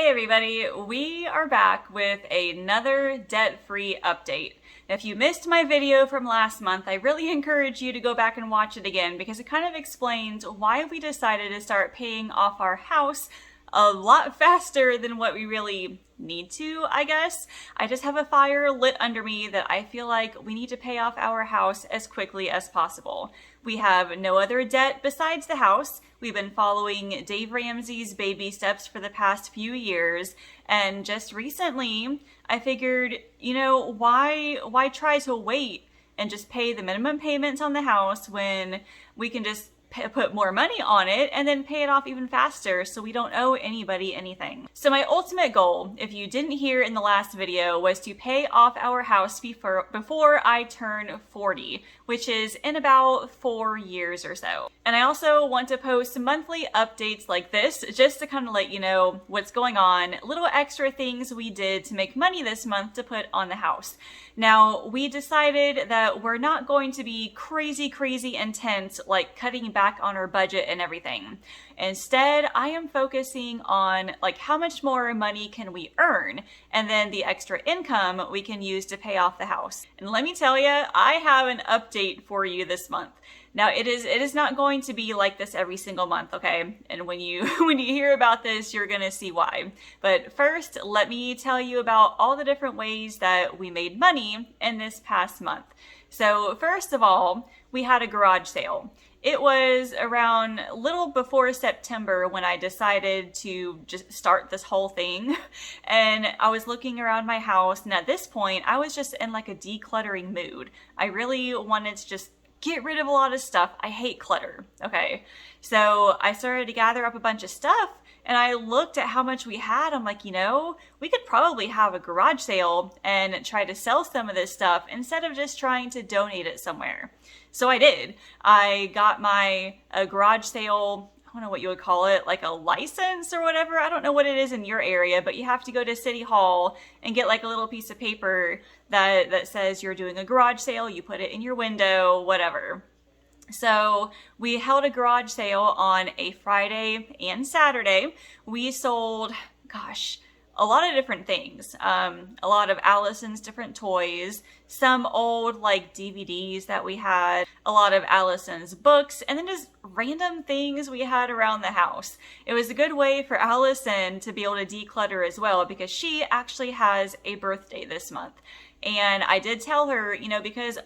Hey everybody, we are back with another debt-free update. If you missed my video from last month, I really encourage you to go back and watch it again because it kind of explains why we decided to start paying off our house a lot faster than what we really need to, I guess. I just have a fire lit under me that I feel like we need to pay off our house as quickly as possible. We have no other debt besides the house. We've been following Dave Ramsey's baby steps for the past few years, and just recently I figured, why try to wait and just pay the minimum payments on the house when we can just put more money on it and then pay it off even faster so we don't owe anybody anything. So my ultimate goal, if you didn't hear in the last video, was to pay off our house before I turn 40, which is in about 4 years or so. And I also want to post monthly updates like this just to kind of let you know what's going on, little extra things we did to make money this month to put on the house. Now, we decided that we're not going to be crazy intense, like cutting back on our budget and everything. Instead, I am focusing on how much more money can we earn, and then the extra income we can use to pay off the house. And let me tell you, I have an update for you this month. Now, it is not going to be like this every single month, okay? And when you hear about this, you're gonna see why. But first, let me tell you about all the different ways that we made money in this past month. So first of all, we had a garage sale. It was around a little before September when I decided to just start this whole thing. And I was looking around my house, and at this point, I was just in a decluttering mood. I really wanted to just get rid of a lot of stuff. I hate clutter, okay? So I started to gather up a bunch of stuff, and I looked at how much we had. I'm like, we could probably have a garage sale and try to sell some of this stuff instead of just trying to donate it somewhere. So I did. I got my garage sale, I don't know what you would call it, like a license or whatever. I don't know what it is in your area, but you have to go to City Hall and get a little piece of paper that says you're doing a garage sale. You put it in your window, whatever. So we held a garage sale on a Friday and Saturday. We sold, a lot of different things. A lot of Allison's different toys, some old DVDs that we had, a lot of Allison's books, and then just random things we had around the house. It was a good way for Allison to be able to declutter as well, because she actually has a birthday this month. And I did tell her, because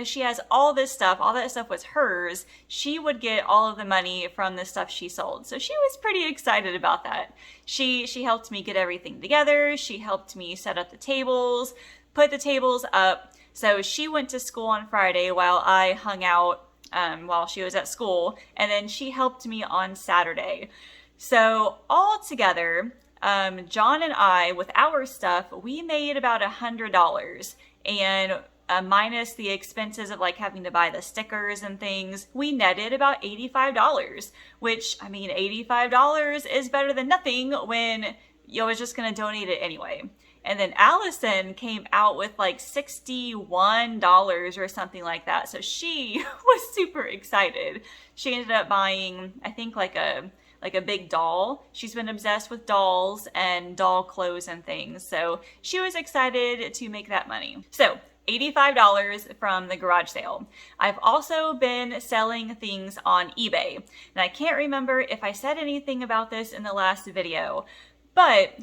she has all this stuff, all that stuff was hers, she would get all of the money from the stuff she sold. So she was pretty excited about that. She helped me get everything together. She helped me set up the tables, put the tables up. So she went to school on Friday while I hung out while she was at school. And then she helped me on Saturday. So all together, John and I, with our stuff, we made about $100. And minus the expenses of having to buy the stickers and things, we netted about $85, which, $85 is better than nothing when you was just going to donate it anyway. And then Allison came out with $61 or something like that. So she was super excited. She ended up buying, I think, a big doll. She's been obsessed with dolls and doll clothes and things. So she was excited to make that money. So $85 from the garage sale. I've also been selling things on eBay. And I can't remember if I said anything about this in the last video, but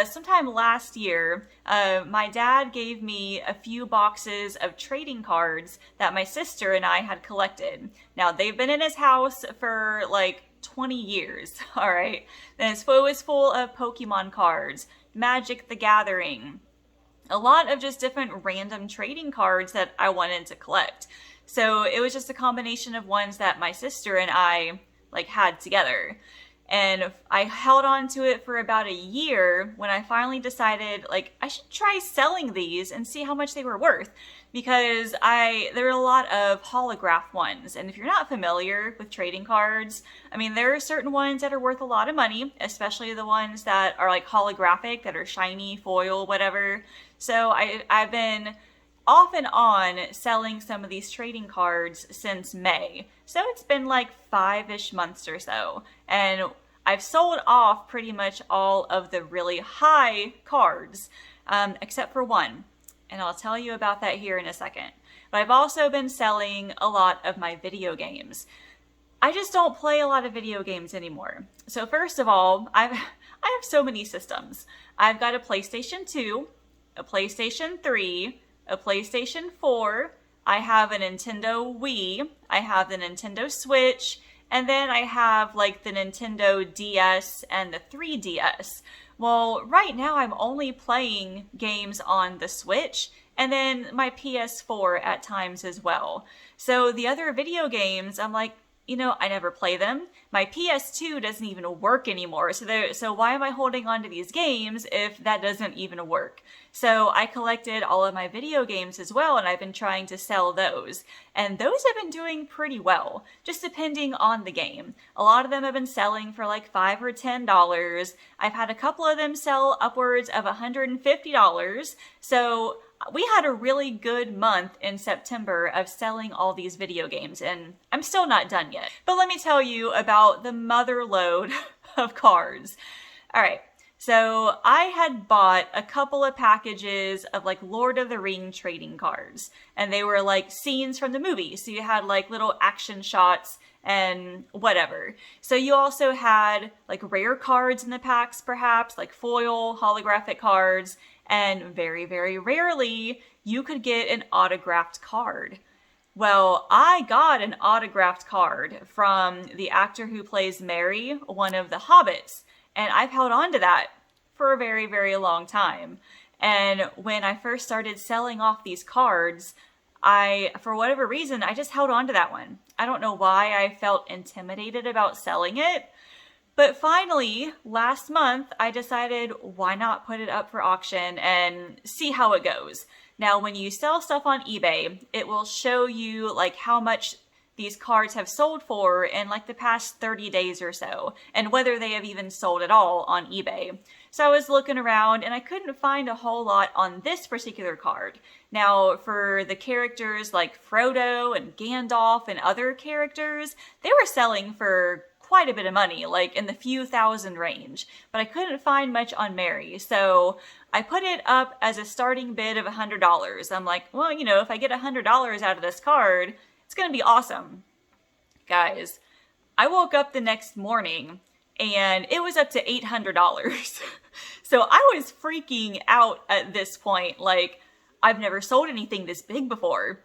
sometime last year, my dad gave me a few boxes of trading cards that my sister and I had collected. Now, they've been in his house for 20 years, all right? And it was full of Pokemon cards, Magic the Gathering, a lot of just different random trading cards that I wanted to collect. So it was just a combination of ones that my sister and I had together. And I held on to it for about a year when I finally decided I should try selling these and see how much they were worth, because there were a lot of holograph ones. And if you're not familiar with trading cards, there are certain ones that are worth a lot of money, especially the ones that are holographic, that are shiny, foil, whatever. So I've been off and on selling some of these trading cards since May. So it's been 5-ish months or so. And I've sold off pretty much all of the really high cards, except for one. And I'll tell you about that here in a second. But I've also been selling a lot of my video games. I just don't play a lot of video games anymore. So first of all, I have so many systems. I've got a PlayStation 2, a PlayStation 3, a PlayStation 4, I have a Nintendo Wii, I have the Nintendo Switch, and then I have like the Nintendo DS and the 3DS. Well, right now I'm only playing games on the Switch and then my PS4 at times as well. So the other video games, I'm like, I never play them. My PS2 doesn't even work anymore. So why am I holding on to these games if that doesn't even work? So I collected all of my video games as well, and I've been trying to sell those. And those have been doing pretty well, just depending on the game. A lot of them have been selling for like $5 or $10. I've had a couple of them sell upwards of $150. So we had a really good month in September of selling all these video games, and I'm still not done yet. But let me tell you about the mother load of cards. All right, so I had bought a couple of packages of like Lord of the Ring trading cards, and they were like scenes from the movie. So you had like little action shots and whatever. So you also had like rare cards in the packs, perhaps like foil, holographic cards, and very, very rarely you could get an autographed card. Well, I got an autographed card from the actor who plays Merry, one of the Hobbits, and I've held on to that for a very, very long time. And when I first started selling off these cards, for whatever reason, I just held on to that one. I don't know why I felt intimidated about selling it. But finally, last month, I decided why not put it up for auction and see how it goes. Now, when you sell stuff on eBay, it will show you like how much these cards have sold for in like the past 30 days or so, and whether they have even sold at all on eBay. So I was looking around and I couldn't find a whole lot on this particular card. Now, for the characters like Frodo and Gandalf and other characters, they were selling for quite a bit of money, like in the few thousand range, but I couldn't find much on Merry. So I put it up as a starting bid of $100. I'm like, well, if I get $100 out of this card, it's going to be awesome. Guys, I woke up the next morning and it was up to $800. So I was freaking out at this point. Like, I've never sold anything this big before.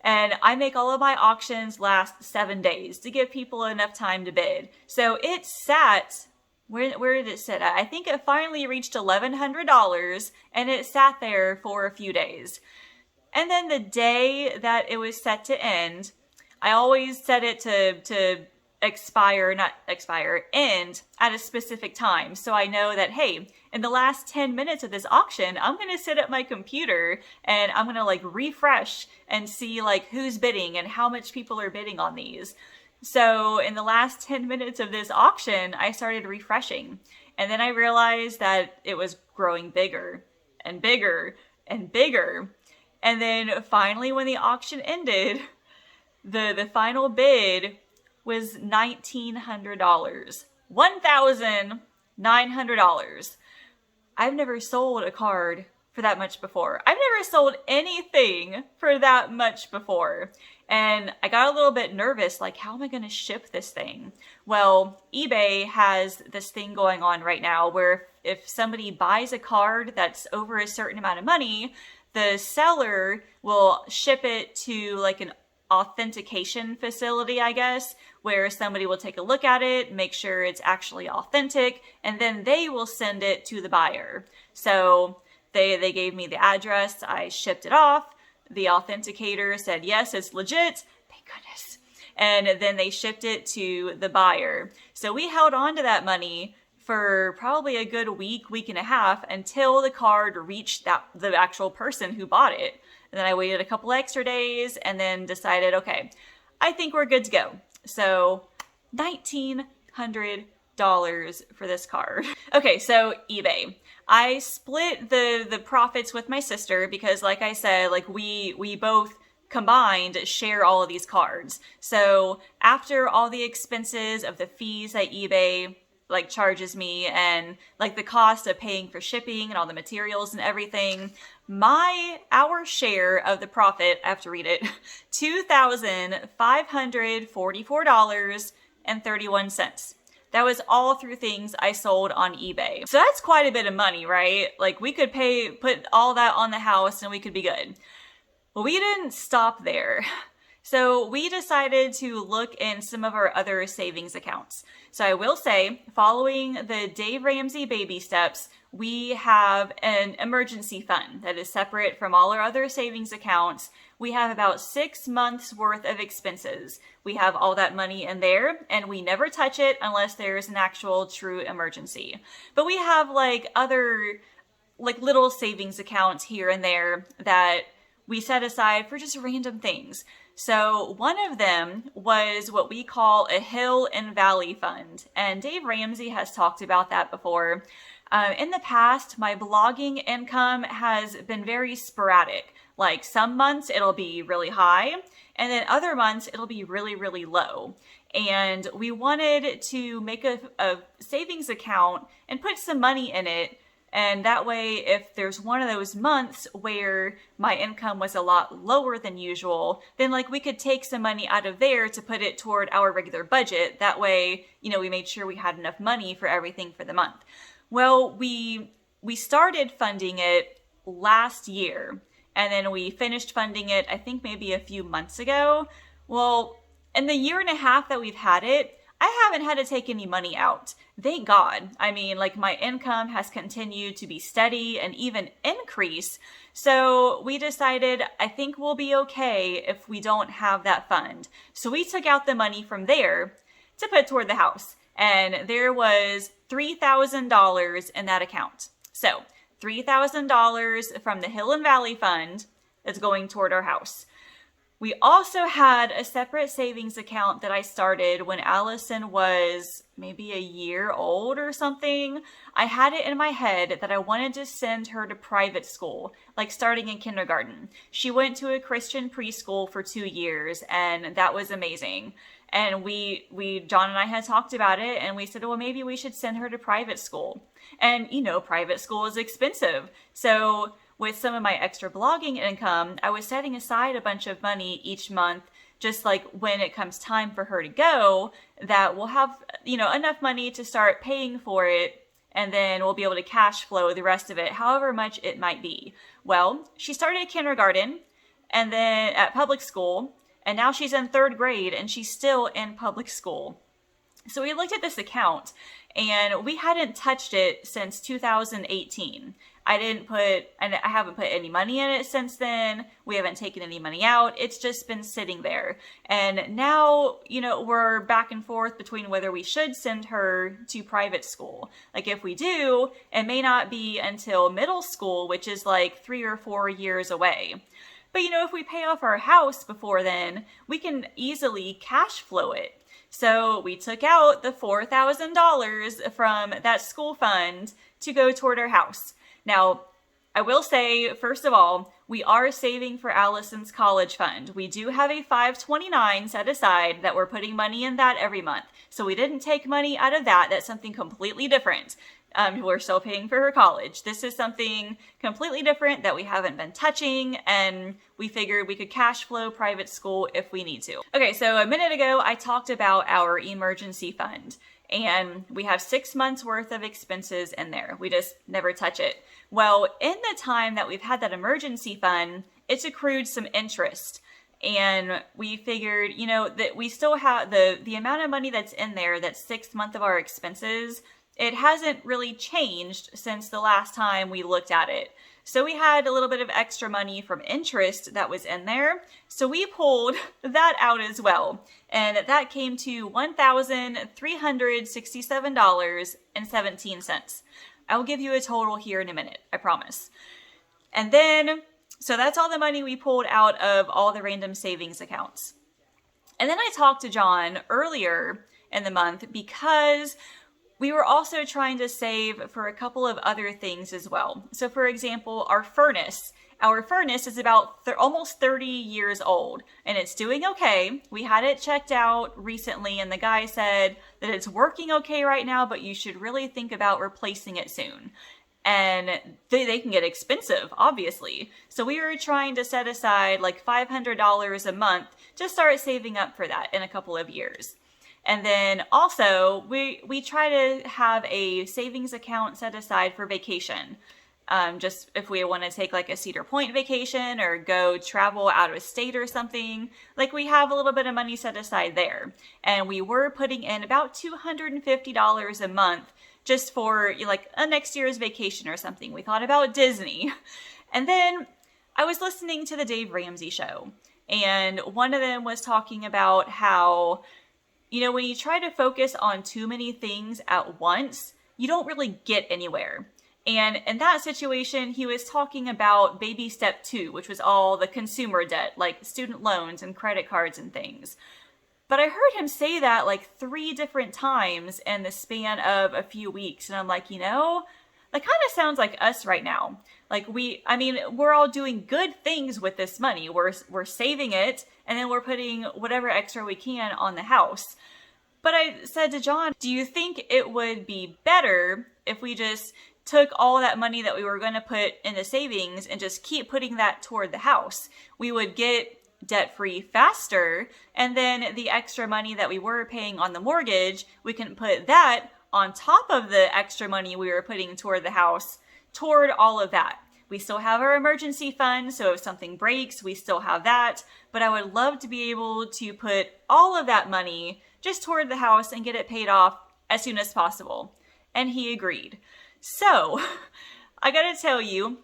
And I make all of my auctions last 7 days to give people enough time to bid. So it sat, where did it sit at? I think it finally reached $1,100 and it sat there for a few days. And then the day that it was set to end, I always set it to end at a specific time. So I know that, hey, in the last 10 minutes of this auction, I'm going to sit at my computer and I'm going to like refresh and see like who's bidding and how much people are bidding on these. So in the last 10 minutes of this auction, I started refreshing. And then I realized that it was growing bigger and bigger and bigger. And then finally, when the auction ended, the final bid was $1,900. $1,900. I've never sold a card for that much before. I've never sold anything for that much before. And I got a little bit nervous, like, how am I going to ship this thing? Well, eBay has this thing going on right now where if somebody buys a card that's over a certain amount of money, the seller will ship it to like an authentication facility, I guess, where somebody will take a look at it, make sure it's actually authentic, and then they will send it to the buyer. So they gave me the address, I shipped it off, the authenticator said, yes, it's legit, thank goodness. And then they shipped it to the buyer. So we held on to that money for probably a good week and a half until the card reached the actual person who bought it. And then I waited a couple extra days and then decided, okay, I think we're good to go. So $1,900 for this card. Okay, so eBay. I split the profits with my sister because, like I said, like we both combined share all of these cards. So after all the expenses of the fees that eBay like charges me, and like the cost of paying for shipping and all the materials and everything, our share of the profit, I have to read it, $2,544.31. That was all through things I sold on eBay. So that's quite a bit of money, right? Like we could put all that on the house and we could be good. Well, we didn't stop there. So we decided to look in some of our other savings accounts. So I will say, following the Dave Ramsey baby steps, we have an emergency fund that is separate from all our other savings accounts. We have about 6 months worth of expenses. We have all that money in there and we never touch it unless there's an actual true emergency. But we have like other like little savings accounts here and there that we set aside for just random things. So one of them was what we call a hill and valley fund. And Dave Ramsey has talked about that before. In the past, my blogging income has been very sporadic. Like some months it'll be really high, and then other months it'll be really, really low. And we wanted to make a savings account and put some money in it. And that way, if there's one of those months where my income was a lot lower than usual, then like we could take some money out of there to put it toward our regular budget. That way, we made sure we had enough money for everything for the month. Well, we started funding it last year, and then we finished funding it, I think maybe a few months ago. Well, in the year and a half that we've had it, I haven't had to take any money out. Thank God. I mean, like my income has continued to be steady and even increase. So we decided, I think we'll be okay if we don't have that fund. So we took out the money from there to put toward the house. And there was $3,000 in that account. So $3,000 from the Hill and Valley Fund that's going toward our house. We also had a separate savings account that I started when Allison was maybe a year old or something. I had it in my head that I wanted to send her to private school, like starting in kindergarten. She went to a Christian preschool for 2 years, and that was amazing. And John and I had talked about it, and we said, well, maybe we should send her to private school. And, private school is expensive. So with some of my extra blogging income, I was setting aside a bunch of money each month, just like when it comes time for her to go, that we'll have, enough money to start paying for it, and then we'll be able to cash flow the rest of it, however much it might be. Well, she started kindergarten and then at public school, and now she's in 3rd grade and she's still in public school. So we looked at this account and we hadn't touched it since 2018. I haven't put any money in it since then. We haven't taken any money out. It's just been sitting there. And now, we're back and forth between whether we should send her to private school. Like if we do, it may not be until middle school, which is like 3 or 4 years away. But if we pay off our house before then, we can easily cash flow it. So we took out the $4,000 from that school fund to go toward our house. Now, I will say, first of all, we are saving for Allison's college fund. We do have a $529 set aside that we're putting money in that every month. So we didn't take money out of that. That's something completely different. We're still paying for her college. This is something completely different that we haven't been touching, and we figured we could cash flow private school if we need to. Okay, so a minute ago, I talked about our emergency fund, and we have 6 months worth of expenses in there. We just never touch it. Well, in the time that we've had that emergency fund, it's accrued some interest. And we figured, that we still have the amount of money that's in there, that's 6 months of our expenses, it hasn't really changed since the last time we looked at it. So we had a little bit of extra money from interest that was in there. So we pulled that out as well. And that came to $1,367.17. I'll give you a total here in a minute, I promise. And then, so that's all the money we pulled out of all the random savings accounts. And then I talked to John earlier in the month because We were also trying to save for a couple of other things as well. So for example, our furnace. Our furnace is about almost 30 years old and it's doing okay. We had it checked out recently and the guy said that it's working okay right now, but you should really think about replacing it soon. And they can get expensive, obviously. So we were trying to set aside like $500 a month to start saving up for that in a couple of years. And then also, we try to have a savings account set aside for vacation. Just if we want to take like a Cedar Point vacation or go travel out of state or something, like we have a little bit of money set aside there. And we were putting in about $250 a month just for like a next year's vacation or something. We thought about Disney. And then I was listening to the Dave Ramsey show, and one of them was talking about how, when you try to focus on too many things at once, you don't really get anywhere. And in that situation, he was talking about baby step 2, which was all the consumer debt, like student loans and credit cards and things. But I heard him say that like 3 different times in the span of a few weeks. And I'm like, that kind of sounds like us right now. Like we're all doing good things with this money. We're saving it and then we're putting whatever extra we can on the house. But I said to John, do you think it would be better if we just took all that money that we were going to put into savings and just keep putting that toward the house? We would get debt-free faster, and then the extra money that we were paying on the mortgage, we can put that on top of the extra money we were putting toward the house, toward all of that. We still have our emergency fund, so if something breaks, we still have that, but I would love to be able to put all of that money just toward the house and get it paid off as soon as possible. And he agreed. So, I gotta tell you,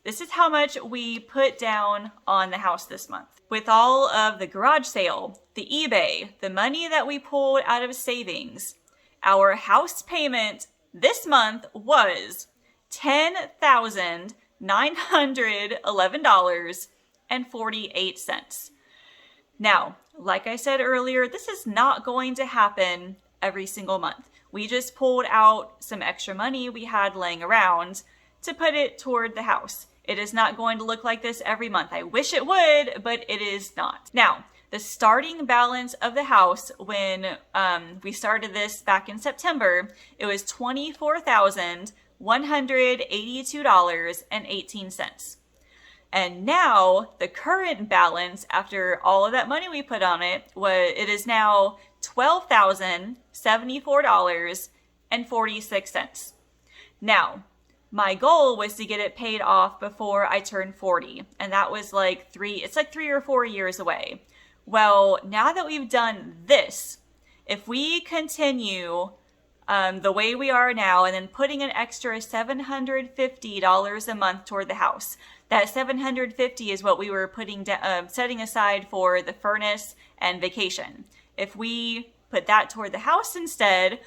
this is how much we put down on the house this month. With all of the garage sale, the eBay, the money that we pulled out of savings, our house payment this month was $10,911.48. Now, like I said earlier, this is not going to happen every single month. We just pulled out some extra money we had laying around to put it toward the house. It is not going to look like this every month. I wish it would, but it is not. Now, the starting balance of the house when we started this back in September, it was $24,182.18. And now the current balance after all of that money we put on it is now $12,074.46. Now, my goal was to get it paid off before I turned 40, and that was like 3 or 4 years away. Well, now that we've done this, if we continue the way we are now and then putting an extra $750 a month toward the house, that $750 is what we were setting aside for the furnace and vacation. If we put that toward the house instead,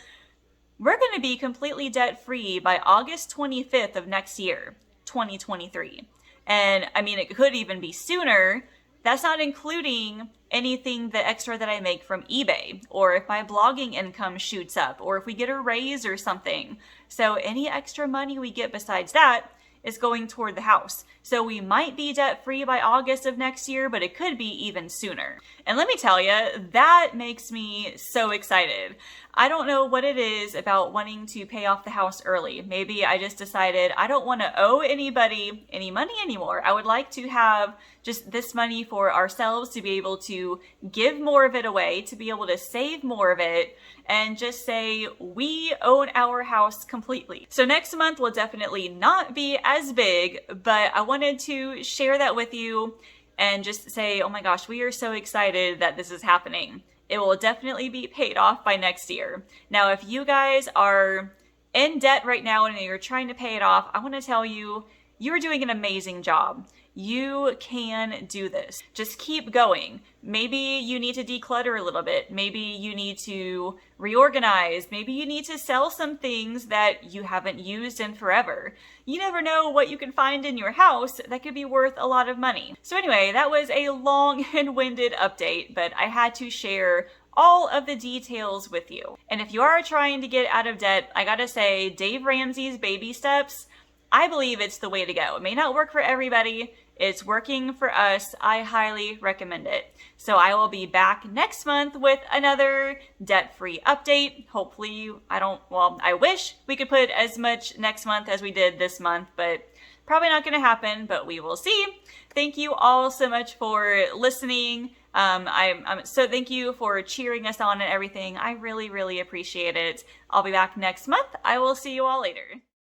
we're going to be completely debt-free by August 25th of next year, 2023. And it could even be sooner. That's not including anything the extra that I make from eBay, or if my blogging income shoots up, or if we get a raise or something. So any extra money we get besides that is going toward the house. So we might be debt-free by August of next year, but it could be even sooner. And let me tell you, that makes me so excited. I don't know what it is about wanting to pay off the house early. Maybe I just decided I don't want to owe anybody any money anymore. I would like to have just this money for ourselves, to be able to give more of it away, to be able to save more of it, and just say we own our house completely. So next month will definitely not be as big, but I wanted to share that with you and just say, oh my gosh, we are so excited that this is happening. It will definitely be paid off by next year. Now, if you guys are in debt right now and you're trying to pay it off, I want to tell you, you're doing an amazing job. You can do this. Just keep going. Maybe you need to declutter a little bit. Maybe you need to reorganize. Maybe you need to sell some things that you haven't used in forever. You never know what you can find in your house that could be worth a lot of money. So anyway, that was a long and winded update, but I had to share all of the details with you. And if you are trying to get out of debt, I gotta say, Dave Ramsey's baby steps, I believe it's the way to go. It may not work for everybody. It's working for us. I highly recommend it. So I will be back next month with another debt-free update. Hopefully, I wish we could put as much next month as we did this month, but probably not going to happen, but we will see. Thank you all so much for listening. So thank you for cheering us on and everything. I really, really appreciate it. I'll be back next month. I will see you all later.